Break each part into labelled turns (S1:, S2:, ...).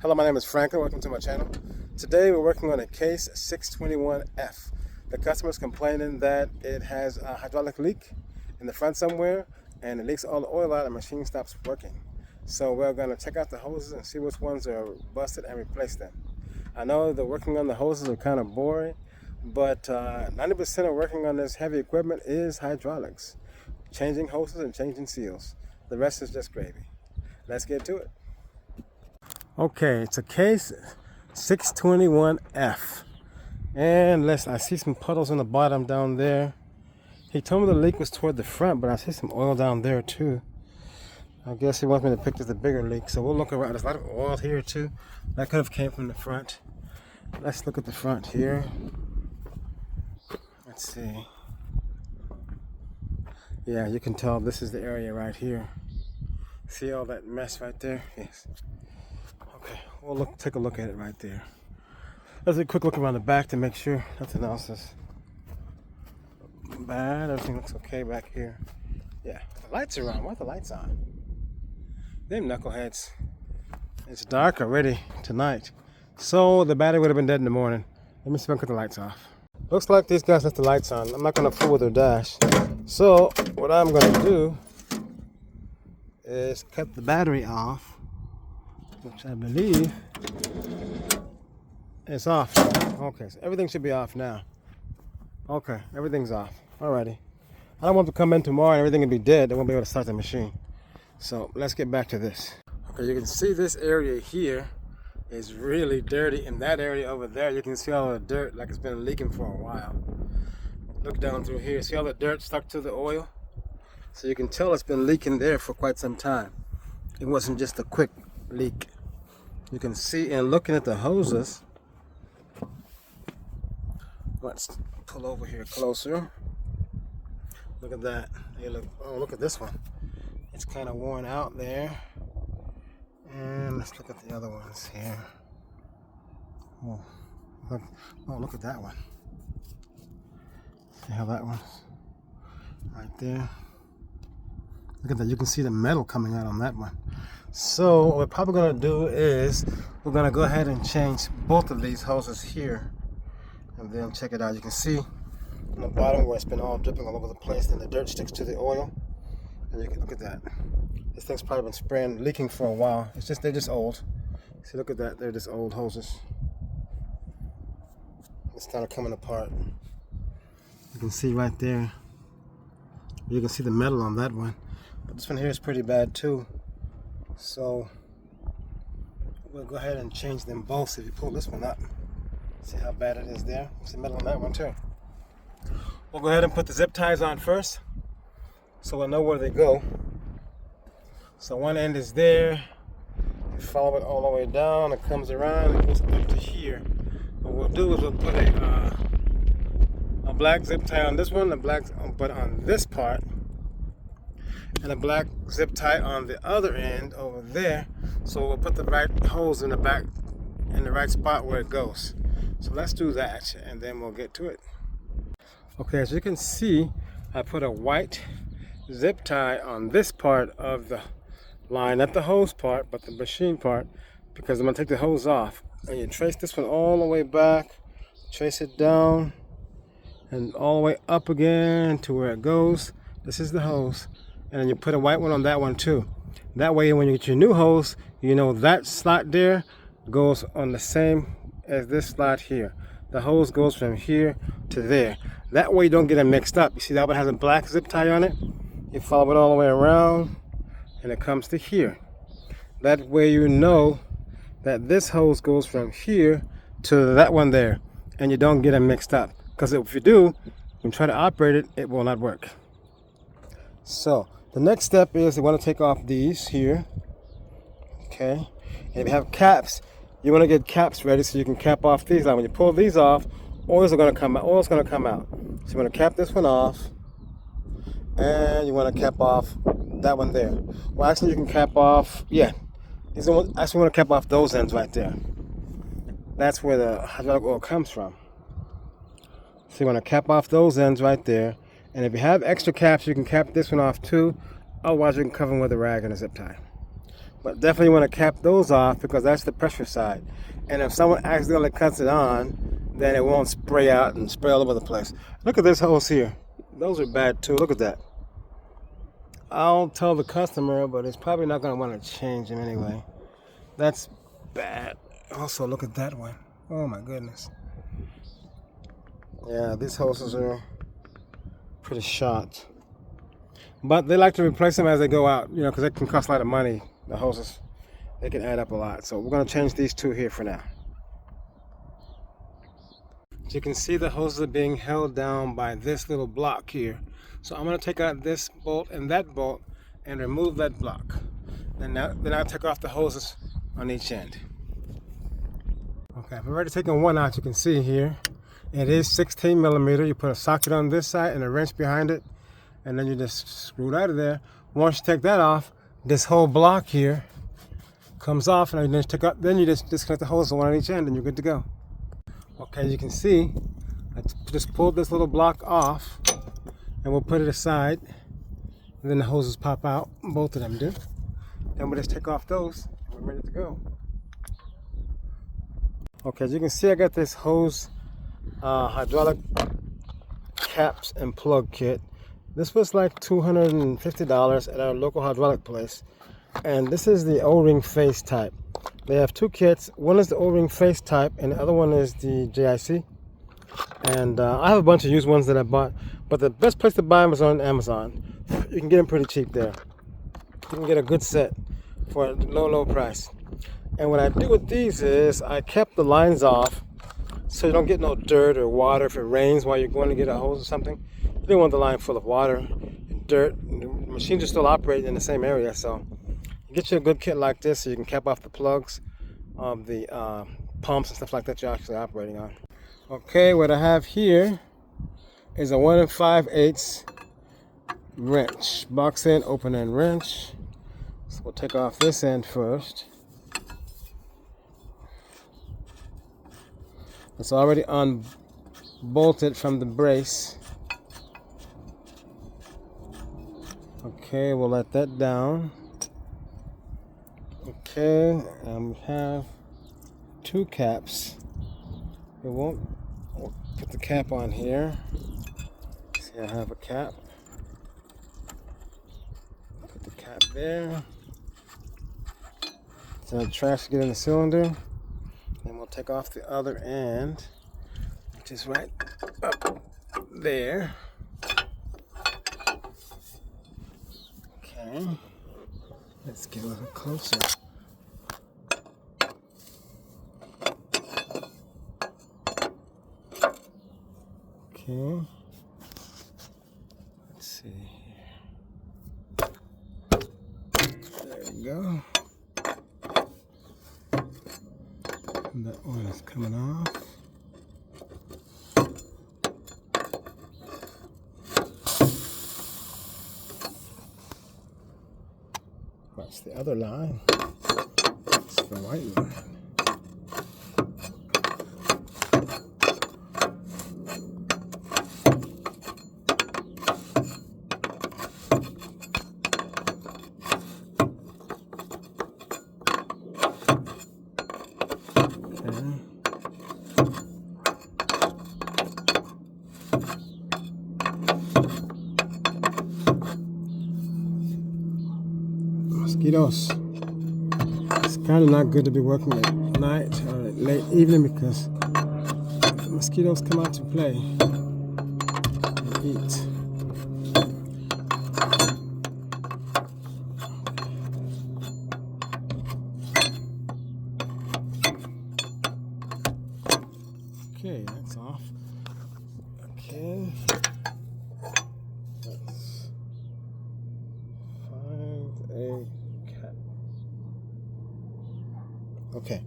S1: Hello, my name is Franco. Welcome to my channel. Today we're working on a case 621F. The customer is complaining that it has a hydraulic leak in the front somewhere and it leaks all the oil out and the machine stops working. So we're going to check out the hoses and see which ones are busted and replace them. I know that working on the hoses are kind of boring, but 90% of working on this heavy equipment is hydraulics. Changing hoses and changing seals. The rest is just gravy. Let's get to it. Okay, it's a case 621F. And I see some puddles on the bottom down there. He told me the leak was toward the front, but I see some oil down there too. I guess he wants me to pick just a bigger leak, so we'll look around. There's a lot of oil here too. That could have came from the front. Let's look at the front here. Let's see. Yeah, you can tell this is the area right here. See all that mess right there? Yes. Okay, we'll take a look at it right there. Let's do a quick look around the back to make sure nothing else is bad. Everything looks okay back here. Yeah, the lights are on. Why are the lights on? Them knuckleheads. It's dark already tonight, so the battery would have been dead in the morning. Let me see if I can cut the lights off. Looks like these guys left the lights on. I'm not going to fool with their dash. So what I'm going to do is cut the battery off, which I believe is off. Okay, so everything should be off now. Okay, everything's off. Alrighty. I don't want to come in tomorrow and everything will be dead. They won't be able to start the machine. So let's get back to this. Okay, you can see this area here is really dirty. In that area over there, you can see all the dirt like it's been leaking for a while. Look down through here. See all the dirt stuck to the oil? So you can tell it's been leaking there for quite some time. It wasn't just a quick leak. You can see in looking at the hoses. Let's pull over here closer. Look at that. Hey, look at this one. It's kind of worn out there. And let's look at the other ones here. Oh, look at that one. See how that one's right there. Look at that. You can see the metal coming out on that one. So what we're probably going to do is we're going to go ahead and change both of these hoses here. And then check it out. You can see on the bottom where it's been all dripping all over the place and the dirt sticks to the oil. And you can look at that. This thing's probably been spraying, leaking for a while. They're just old. See, look at that. They're just old hoses. It's started coming apart. You can see right there. You can see the metal on that one. But this one here is pretty bad too. So we'll go ahead and change them both. So if you pull this one up, see how bad it is there. See metal on that one too. We'll go ahead and put the zip ties on first, so we'll know where they go. So one end is there. You follow it all the way down. It comes around. It goes up to here. What we'll do is we'll put a black zip tie on this one, but on this part, and a black zip tie on the other end over there. So we'll put the right hose in the back, in the right spot where it goes. So let's do that, and then we'll get to it. Okay, as you can see, I put a white zip tie on this part of the line, not the hose part, but the machine part, because I'm gonna take the hose off. And you trace this one all the way back, trace it down, and all the way up again to where it goes. This is the hose. And then you put a white one on that one too. That way when you get your new hose, you know that slot there goes on the same as this slot here. The hose goes from here to there. That way you don't get them mixed up. You see that one has a black zip tie on it? You follow it all the way around and it comes to here. That way you know that this hose goes from here to that one there, and you don't get them mixed up. Because if you do, when you try to operate it, it will not work. So the next step is you want to take off these here. Okay. And if you have caps, you want to get caps ready so you can cap off these. Now when you pull these off, oil's going to come out. So you want to cap this one off, and you want to cap off that one there. Well, actually you can cap off, yeah. Actually want to cap off those ends right there. That's where the hydraulic oil comes from. So you want to cap off those ends right there. And if you have extra caps, you can cap this one off too. Otherwise, you can cover them with a rag and a zip tie. But definitely want to cap those off because that's the pressure side. And if someone accidentally cuts it on, then it won't spray out and spray all over the place. Look at this hose here. Those are bad too. Look at that. I'll tell the customer, but it's probably not going to want to change them anyway. That's bad. Also, look at that one. Oh my goodness. Yeah, these hoses are pretty shot. But they like to replace them as they go out, you know, because it can cost a lot of money. The hoses, they can add up a lot. So we're going to change these two here for now. As you can see, the hoses are being held down by this little block here. So I'm going to take out this bolt and that bolt and remove that block. Then I'll take off the hoses on each end. Okay, I've already taken one out. You can see here it is 16 millimeter. You put a socket on this side and a wrench behind it, and then you just screw it out of there. Once you take that off, this whole block here comes off, and then you just disconnect the hose, one on each end, and you're good to go. Okay, as you can see, I just pulled this little block off, and we'll put it aside, and then the hoses pop out. Both of them do. Then we'll just take off those, and we're ready to go. Okay, as you can see, I got this hose hydraulic caps and plug kit. This was like $250 at our local hydraulic place. And this is the O-ring face type. They have two kits. One is the O-ring face type and the other one is the JIC. And I have a bunch of used ones that I bought, but the best place to buy them is on Amazon. You can get them pretty cheap there. You can get a good set for a low price. And what I do with these is I kept the lines off so you don't get no dirt or water if it rains while you're going to get a hose or something. You don't want the line full of water and dirt. The machines are still operating in the same area, so get you a good kit like this so you can cap off the plugs of the pumps and stuff like that you're actually operating on. Okay, what I have here is a 1 5/8 wrench, box end, open end wrench. So we'll take off this end first. It's already unbolted from the brace. Okay, we'll let that down. Okay, and we have two caps. We'll put the cap on here. See, I have a cap. Put the cap there. So the trash to get in the cylinder. Then we'll take off the other end, which is right up there. Okay, let's get a little closer. Okay, let's see here. There we go. And that one is coming off. That's the other line. It's the white line. Mosquitoes. It's kind of not good to be working at night or at late evening because the mosquitoes come out to play and eat. Okay, that's off. Okay. Let's find a cap. Okay,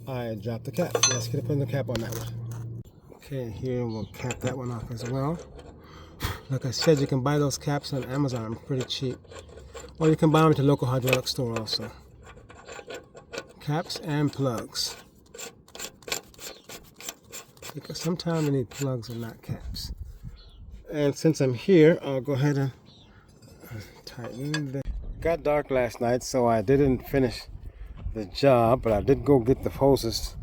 S1: I dropped the cap. Let's get put the cap on that one. Okay, here we'll cap that one off as well. Like I said, you can buy those caps on Amazon pretty cheap. Or you can buy them at the local hydraulic store also. Caps and plugs. Because sometimes you need plugs and not caps. And since I'm here, I'll go ahead and tighten the got dark last night, so I didn't finish the job, but I did go get the hoses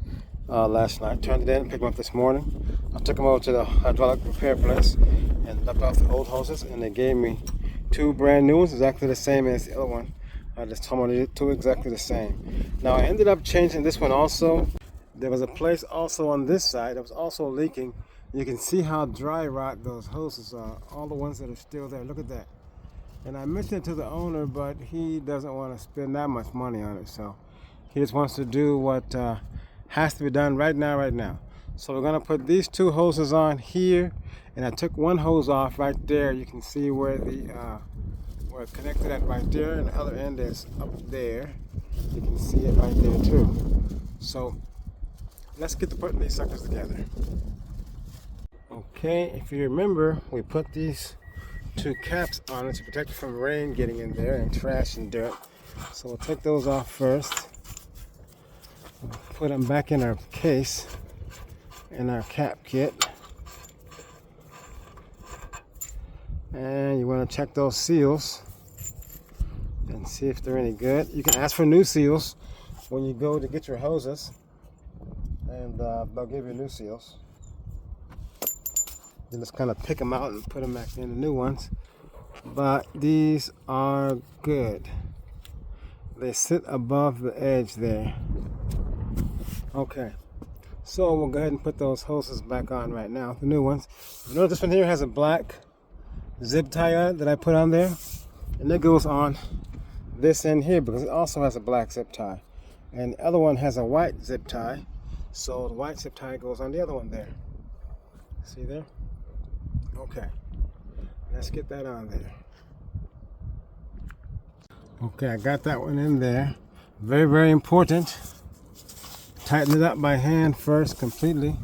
S1: last night. Turned it in, picked them up this morning. I took them over to the hydraulic repair place and left off the old hoses, and they gave me 2 brand new ones, exactly the same as the other one. I just told them I needed 2 exactly the same. Now I ended up changing this one also. There was a place also on this side that was also leaking. You can see how dry rot those hoses are, all the ones that are still there. Look at that. And I mentioned it to the owner, but he doesn't want to spend that much money on it, so he just wants to do what has to be done right now. So we're gonna put these 2 hoses on here, and I took one hose off right there. You can see where the where it connected at right there, and the other end is up there. You can see it right there too. So let's get to putting these suckers together. Okay, if you remember, we put these 2 caps on it to protect it from rain getting in there and trash and dirt. So we'll take those off first. We'll put them back in our case, in our cap kit. And you want to check those seals and see if they're any good. You can ask for new seals when you go to get your hoses, and they'll give you new seals. You just kind of pick them out and put them back in the new ones. But these are good. They sit above the edge there. Okay, so we'll go ahead and put those hoses back on right now, the new ones. You know, this one here has a black zip tie on it that I put on there, and it goes on this end here because it also has a black zip tie. And the other one has a white zip tie, so the white zip tie goes on the other one there. See there? Okay, let's get that on there. Okay, I got that one in there. Very, very important. Tighten it up by hand first completely.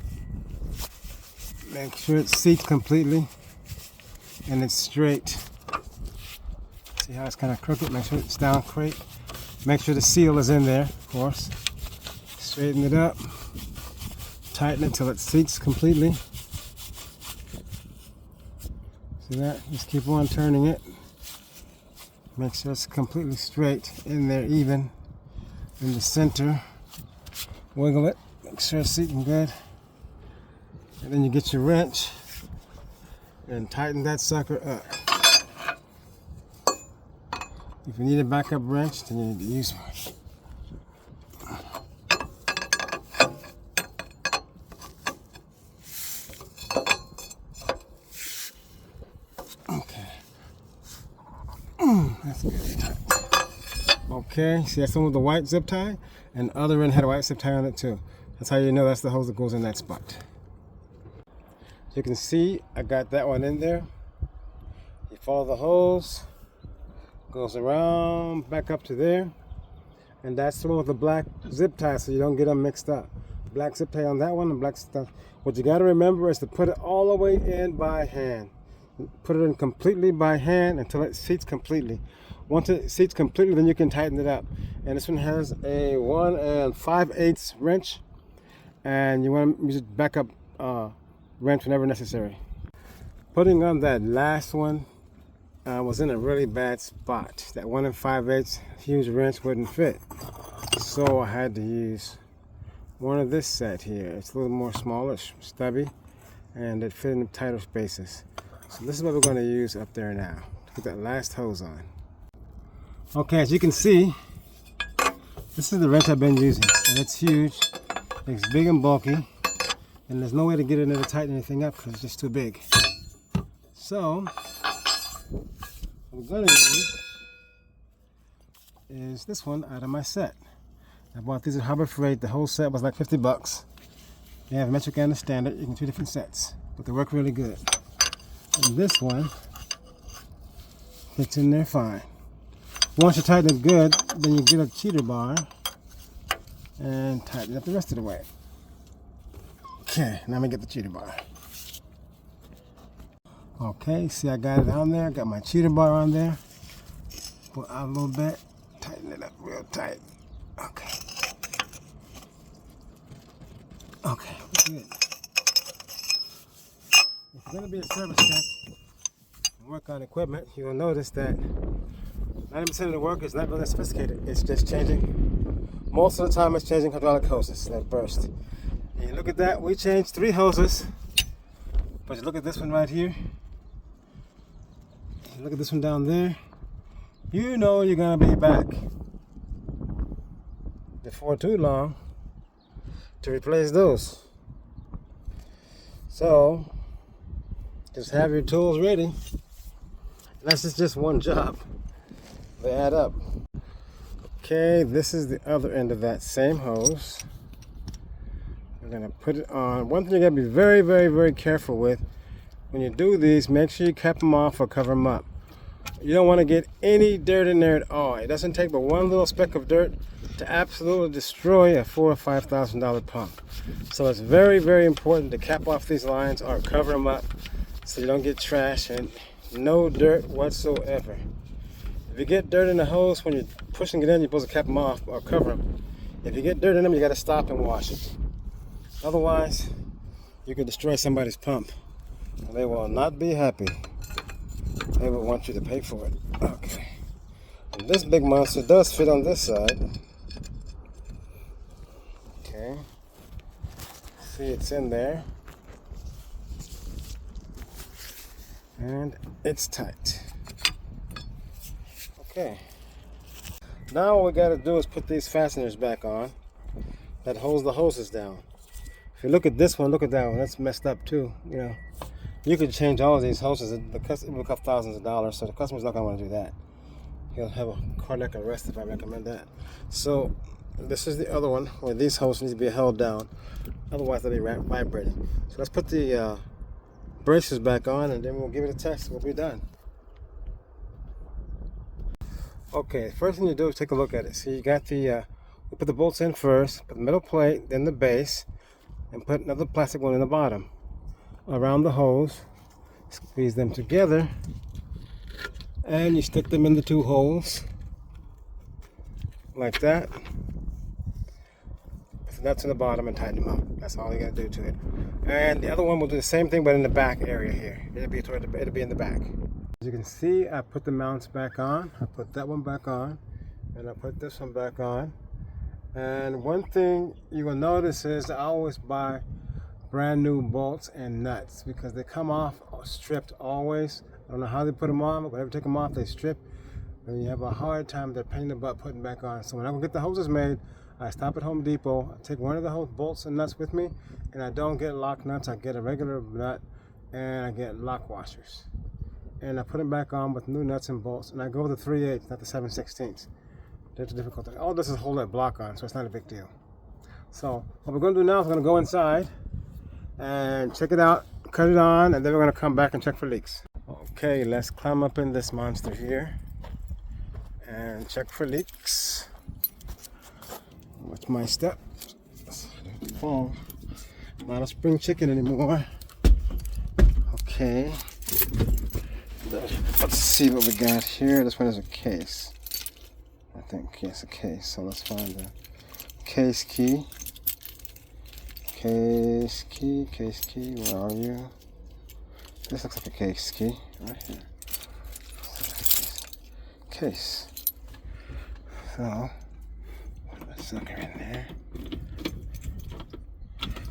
S1: Make sure it seats completely and it's straight. See how it's kind of crooked? Make sure it's down straight. Make sure the seal is in there, of course. Straighten it up. Tighten it till it seats completely. See that? Just keep on turning it. Make sure it's completely straight in there, even in the center. Wiggle it, make sure it's seating good. And then you get your wrench and tighten that sucker up. If you need a backup wrench, then you need to use one. That's good. Okay, see that's the one with the white zip tie, and the other end had a white zip tie on it too. That's how you know that's the hose that goes in that spot. So you can see I got that one in there. You follow the hose, goes around back up to there, and that's the one with the black zip tie, so you don't get them mixed up. Black zip tie on that one, and black stuff. What you got to remember is to put it all the way in by hand. Put it in completely by hand until it seats completely. Once it seats completely, then you can tighten it up. And this one has a 1 5/8 wrench, and you want to use a backup wrench whenever necessary. Putting on that last one was in a really bad spot. That 1 5/8 huge wrench wouldn't fit, so I had to use one of this set here. It's a little more smallish, stubby, and it fit in the tighter spaces. So this is what we're going to use up there now to put that last hose on. Okay, as you can see, this is the wrench I've been using, and it's huge. It's big and bulky, and there's no way to get it in there to tighten anything up because it's just too big. So what we're going to use is this one out of my set. I bought these at Harbor Freight. The whole set was like 50 bucks. They have metric and the standard. You can do different sets, but they work really good. And this one fits in there fine. Once you tighten it good, then you get a cheater bar and tighten it up the rest of the way. Okay, now I'm gonna get the cheater bar. Okay, see I got it on there. Got my cheater bar on there. Pull out a little bit, tighten it up real tight. Okay. Okay, good. If you're going to be a service tech and work on equipment, you'll notice that 90% of the work is not really sophisticated. It's just changing. Most of the time it's changing hydraulic hoses that burst. And you look at that, we changed 3 hoses. But you look at this one right here. You look at this one down there. You know you're gonna be back before too long to replace those. So just have your tools ready. That's just one job. They add up. Okay, this is the other end of that same hose. We're gonna put it on. One thing you gotta be very, very, very careful with when you do these, make sure you cap them off or cover them up. You don't want to get any dirt in there at all. It doesn't take but one little speck of dirt to absolutely destroy a $4,000 or $5,000 pump. So it's very, very important to cap off these lines or cover them up so you don't get trash and no dirt whatsoever. If you get dirt in the hose when you're pushing it in, you're supposed to cap them off or cover them. If you get dirt in them, you got to stop and wash it. Otherwise, you could destroy somebody's pump. They will not be happy. They will want you to pay for it. Okay. And this big monster does fit on this side. Okay. See, it's in there. And it's tight. Okay. Now what we got to do is put these fasteners back on that holds the hoses down. If you look at this one, look at that one. That's messed up too. You know, you could change all of these hoses. It will cost thousands of dollars, so the customer's not gonna want to do that. He'll have a cardiac arrest if I recommend that. So this is the other one where these hoses need to be held down, otherwise they'll be vibrating. So let's put the braces back on, and then we'll give it a test. We'll be done. Okay, first thing you do is take a look at it. So you got the we put the bolts in first, put the metal plate, then the base, and put another plastic one in the bottom around the hose. Squeeze them together and you stick them in the 2 holes like that. Put the nuts in the bottom and tighten them up. That's all you gotta do to it. And the other one will do the same thing, but in the back area here. It'll be in the back. As you can see, I put the mounts back on. I put that one back on, and I put this one back on. And one thing you will notice is I always buy brand new bolts and nuts because they come off stripped always. I don't know how they put them on, but whenever you take them off, they strip. And you have a hard time, they're pain in the butt putting back on. So when I go get the hoses made, I stop at Home Depot, I take one of the bolts and nuts with me, and I don't get lock nuts, I get a regular nut, and I get lock washers. And I put them back on with new nuts and bolts, and I go with the 3/8, not the 7/16. That's a difficult thing. All this is hold that block on, so it's not a big deal. So what we're going to do now is we're going to go inside and check it out, cut it on, and then we're going to come back and check for leaks. Okay, let's climb up in this monster here and check for leaks. Watch my step. Fall. Not a spring chicken anymore. Okay. Let's see what we got here. This one is a case. I think it's a case. So let's find the case key. Case key, where are you? This looks like a case key right here. Case. So, put a sucker in there.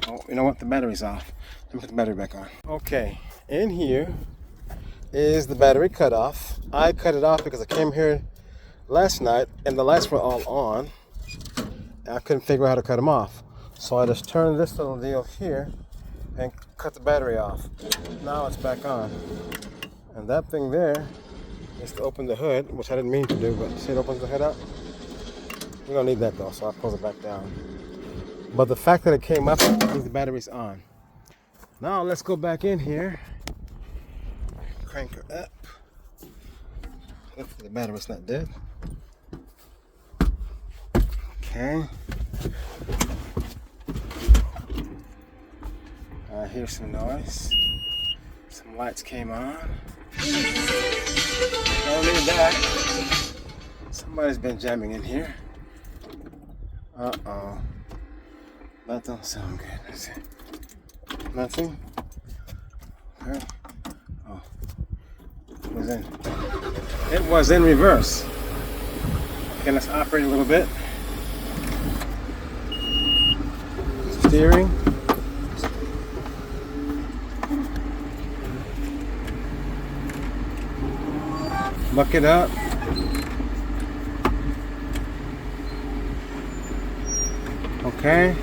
S1: Oh, you know what? The battery's off. Let me put the battery back on. Okay, in here is the battery cutoff. I cut it off because I came here last night and the lights were all on. And I couldn't figure out how to cut them off. So I just turned this little deal here and cut the battery off. Now it's back on. And that thing there is to open the hood, which I didn't mean to do, but see it opens the hood up? We don't need that though, so I'll close it back down. But the fact that it came up means the battery's on. Now let's go back in here. Crank her up. Hopefully the battery's not dead. Okay. I hear some noise. Some lights came on. Don't need that. Somebody's been jamming in here. Uh-oh. That don't sound good. Let's see. Nothing? Okay. Oh. It was in reverse. Okay, let's operate a little bit. Steering. Bucket up. Okay.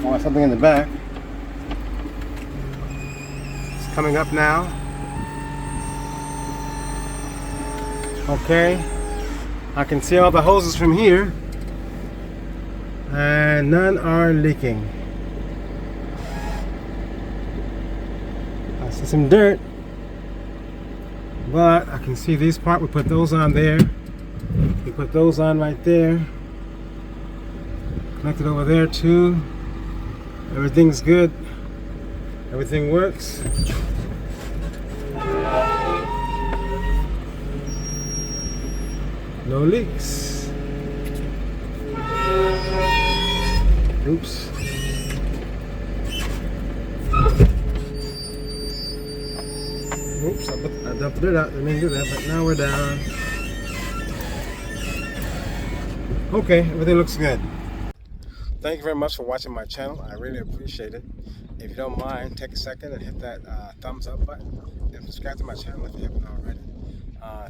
S1: Oh, something in the back. It's coming up now. Okay. I can see all the hoses from here. And none are leaking. I see some dirt. But I can see these parts. We put those on there. We put those on right there. Connected over there too. Everything's good. Everything works. No leaks. Oops. Oops, I dumped it out. I didn't do that, but now we're down. Okay, everything looks good. Thank you very much for watching my channel. I really appreciate it. If you don't mind, take a second and hit that thumbs up button and subscribe to my channel if you haven't already.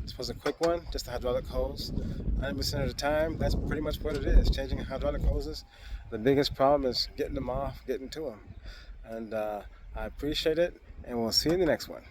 S1: This was a quick one, just the hydraulic hose. 90% of the time, that's pretty much what it is. Changing hydraulic hoses, the biggest problem is getting them off, getting to them. And I appreciate it, and we'll see you in the next one.